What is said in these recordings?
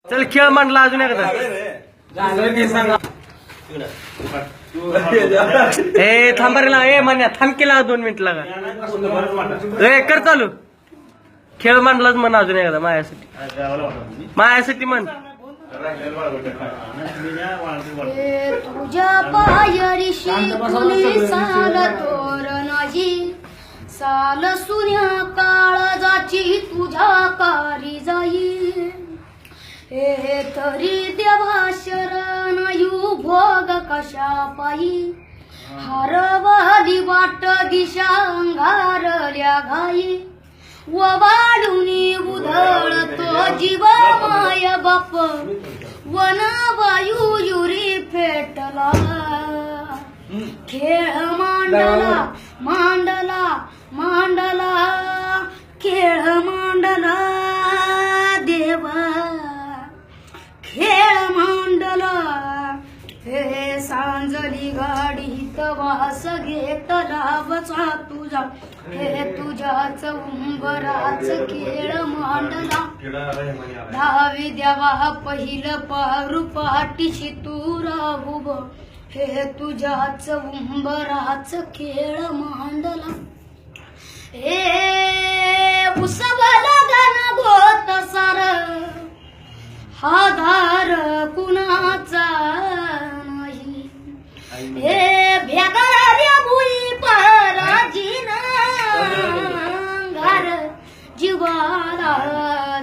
चल खेळ मांडला अजून एकदा. ए थांबा रे, ए मान्या थांब केला 2 मिनिट लागा. ए कर चालू. खेळ मांडलाच म्हण अजून एकदा माझ्यासाठी म्हण. तुझ्या पायरीशी कुणी साल तोरणाची साल सुन्या काळजाची तुझ्या कारी जाई. हे तरी देवा शरण यू भोग कशा पायी हरवली वाट दिशा अंगारल्या घाई. वाढुनी उधळतो जीव माय बाप वन वायू युरी पेटला. खेळ मांडला मांडला मांडला खेळ मांडला देवा खेळ मांडला. हे सांजली गाडीत वास घेतला बचा तुझा हे तुझ्याच उंबराच खेळ मांडला. दहावी द्यावा पहिलं पारू पाठीशी तू राहू हे तुझ्याच उंबराच खेळ मांडला. हे उसवला गाणं भोत सार हा धार कुणाचा नाही. हे भेगाऱ्या भुई पराजीन घर जीवाला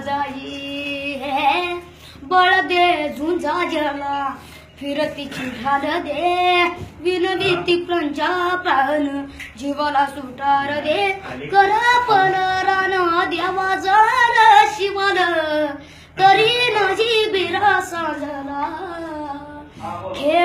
जाई. हे बळ दे झुंजा जला फिरतीची ढाल दे विनवीती प्रंजा प्राण जीवाला सुटार दे. कर पण राणा द्यावा जर शिवाल तरी नाही बिरा साजला. खेळ